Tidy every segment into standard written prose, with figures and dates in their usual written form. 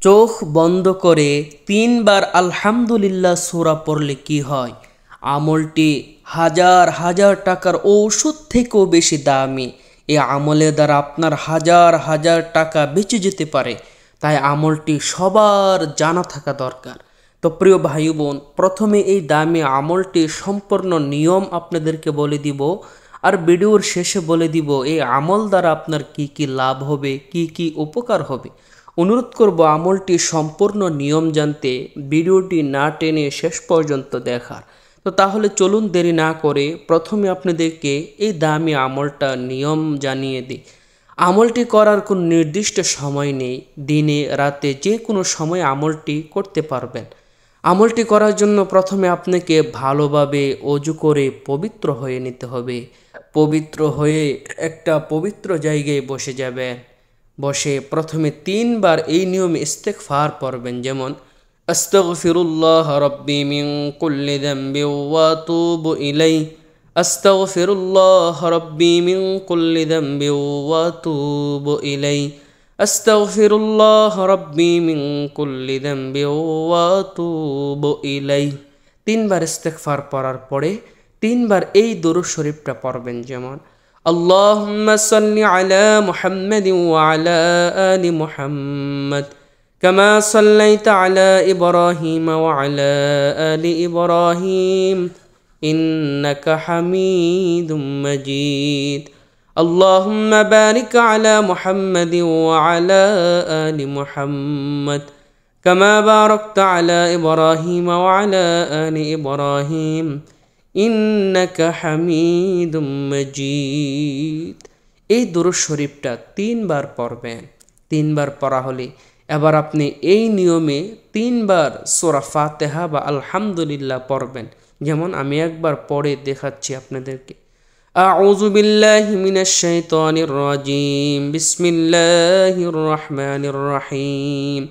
চোখ বন্ধ করে 3 বার আলহামদুলিল্লাহ সূরা পড়লে কি হয়? আমলটি হাজার হাজার টাকার ঔষধ থেকেও বেশি দামি। এই আমলের দ্বারা আপনার হাজার হাজার টাকা বেঁচে যেতে পারে। তাই আমলটি সবার জানা থাকা দরকার। তো প্রিয় ভাই বোন, প্রথমে এই দামি আমলটি সম্পূর্ণ নিয়ম আপনাদেরকে বলে দিব, আর ভিডিওর শেষে বলে দিব এই আমল দ্বারা আপনার কি কি লাভ হবে, কি কি উপকার হবে। অনুরোধ করব আমলটি সম্পূর্ণ নিয়ম জানতে ভিডিওটি না টেনে শেষ পর্যন্ত দেখার। তো তাহলে চলুন দেরি না করে প্রথমে আপনাদেরকে এই দামি আমলটা নিয়ম জানিয়ে দিই। আমলটি করার কোনো নির্দিষ্ট সময় নেই, দিনে রাতে যে কোনো সময় আমলটি করতে পারবেন। আমলটি করার জন্য প্রথমে আপনাকে ভালোভাবে অজু করে পবিত্র হয়ে নিতে হবে। পবিত্র হয়ে একটা পবিত্র জায়গায় বসে যাবেন। বসে প্রথমে 3 বার এই নিয়মে ইস্তেগফার পড়বেন, যেমন আস্তাগফিরুল্লাহ রাব্বি মিন কুল্লি যামবি ওয়া আতুবু ইলাইহি, আস্তাগফিরুল্লাহ রাব্বি মিন কুল্লি যামবি ওয়া আতুবু ইলাইহি, আস্তাগফিরুল্লাহ রাব্বি মিন কুল্লি যামবি ওয়া আতুবু ইলাইহি। 3 বার ইস্তেগফার পড়ার পরে 3 বার এই দরুদ শরীফটা পড়বেন, যেমন আল্লাহুম্মা সাল্লি আলা মুহাম্মাদিন ওয়া আলা আলি মুহাম্মাদ কামা সাল্লাইতা আলা ইব্রাহিম ওয়া আলা আলি ইব্রাহিম ইন্নাকা হামিদুম মাজিদ। আল্লাহুম্মা বারিক আলা মুহাম্মাদিন ওয়া আলা আলি মুহাম্মাদ কামা বারাকতা আলা ইব্রাহিম ওয়া আলা আলি ইব্রাহিম ইন্নাকা হামিদুম মাজিদ। এই দরুদ শরীফটা 3 বার পড়বেন। 3 বার পড়া হলে এবার আপনি এই নিয়মে 3 বার সূরা ফাতিহা বা আলহামদুলিল্লাহ পড়বেন, যেমন আমি একবার পড়ে দেখাচ্ছি আপনাদেরকে। আউযু বিল্লাহি মিনাশ শাইতানির রাজিম, বিসমিল্লাহির রহমানির রহিম।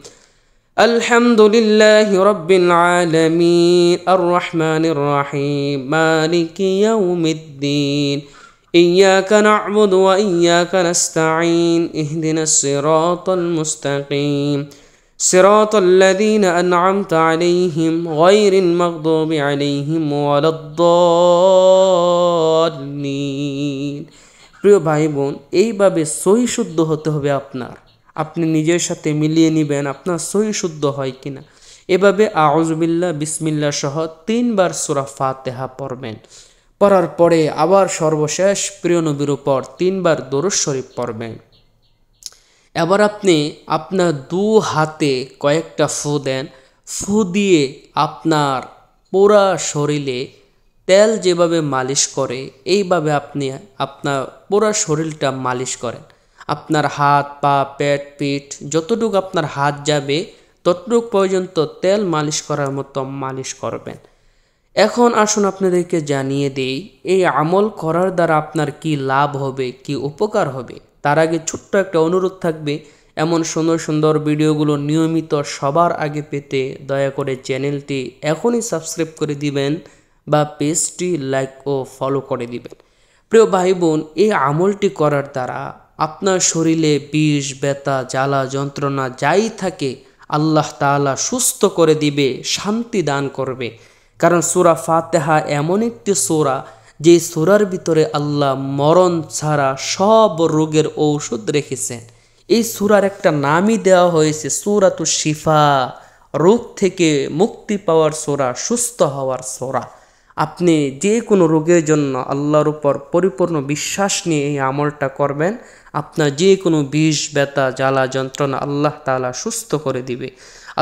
الحمد لله رب العالمين الرحمن الرحيم مالك يوم الدين إياك نعبد وإياك نستعين اهدنا الصراط المستقيم صراط الذين أنعمت عليهم غير المغضوب عليهم ولا الضالين। প্রিয় ভাই বোন, এইভাবে সহি শুদ্ধ হতে হবে আপনার। আপনি নিজের সাথে মিলিয়ে নেবেন আপনার সহি শুদ্ধ হয় কিনা। এভাবে আউযু বিল্লাহ বিসমিল্লাহ সহ 3 বার সূরা ফাতিহা পড়বেন। পড়ার পরে আবার সর্বশেষ প্রিয় নবীর উপর 3 বার দরুদ শরীফ পড়বেন। এবার আপনি আপনার 2 হাতে কয়েকটা ফু দেন। ফু দিয়ে আপনার পুরা শরীরে তেল যেভাবে মালিশ করে এইভাবে আপনি আপনার পুরা শরীরটা মালিশ করেন। আপনার হাত, পা, পেট, পিঠ যতটুকু আপনার হাত যাবে ততটুকু পর্যন্ত তেল মালিশ করার মতো মালিশ করবেন। এখন আসুন আপনাদেরকে জানিয়ে দেই এই আমল করার দ্বারা আপনার কি লাভ হবে, কি উপকার হবে। তার আগে ছোট্ট একটা অনুরোধ থাকবে, এমন সুন্দর সুন্দর ভিডিওগুলো নিয়মিত সবার আগে পেতে দয়া করে চ্যানেলটি এখনই সাবস্ক্রাইব করে দিবেন বা পেজটি লাইক ও ফলো করে দিবেন। প্রিয় ভাই বোন, এই আমলটি করার দ্বারা আপনার শরীরে বিষ, ব্যথা, জ্বালা, যন্ত্রণা যাই থাকে আল্লাহ তাআলা সুস্থ করে দিবে, শান্তি দান করবে। কারণ সূরা ফাতিহা এমন একটি সূরা যে সূরার ভিতরে আল্লাহ মরণ ছাড়া সব রোগের ঔষধ রেখেছেন। এই সূরার একটা নামই দেওয়া হয়েছে সূরাতুশ শিফা, রোগ থেকে মুক্তি পাওয়ার সূরা, সুস্থ হওয়ার সূরা। আপনি যে কোনো রোগের জন্য আল্লাহর উপর পরিপূর্ণ বিশ্বাস নিয়ে এই আমলটা করবেন, আপনার যে কোনো বিষ, ব্যথা, জ্বালা, যন্ত্রণা আল্লাহ তাআলা সুস্থ করে দিবে।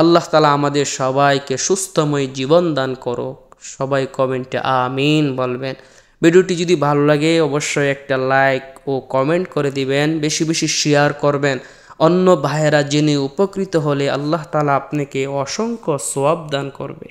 আল্লাহ তাআলা আমাদের সবাইকে সুস্থময় জীবন দান করো। সবাই কমেন্টে আমিন বলবেন। ভিডিওটি যদি ভালো লাগে অবশ্যই একটা লাইক ও কমেন্ট করে দিবেন, বেশি বেশি শেয়ার করবেন। অন্য ভাইয়েরা জেনে উপকৃত হলে আল্লাহ তাআলা আপনাকে অসংখ্য সওয়াব দান করবে।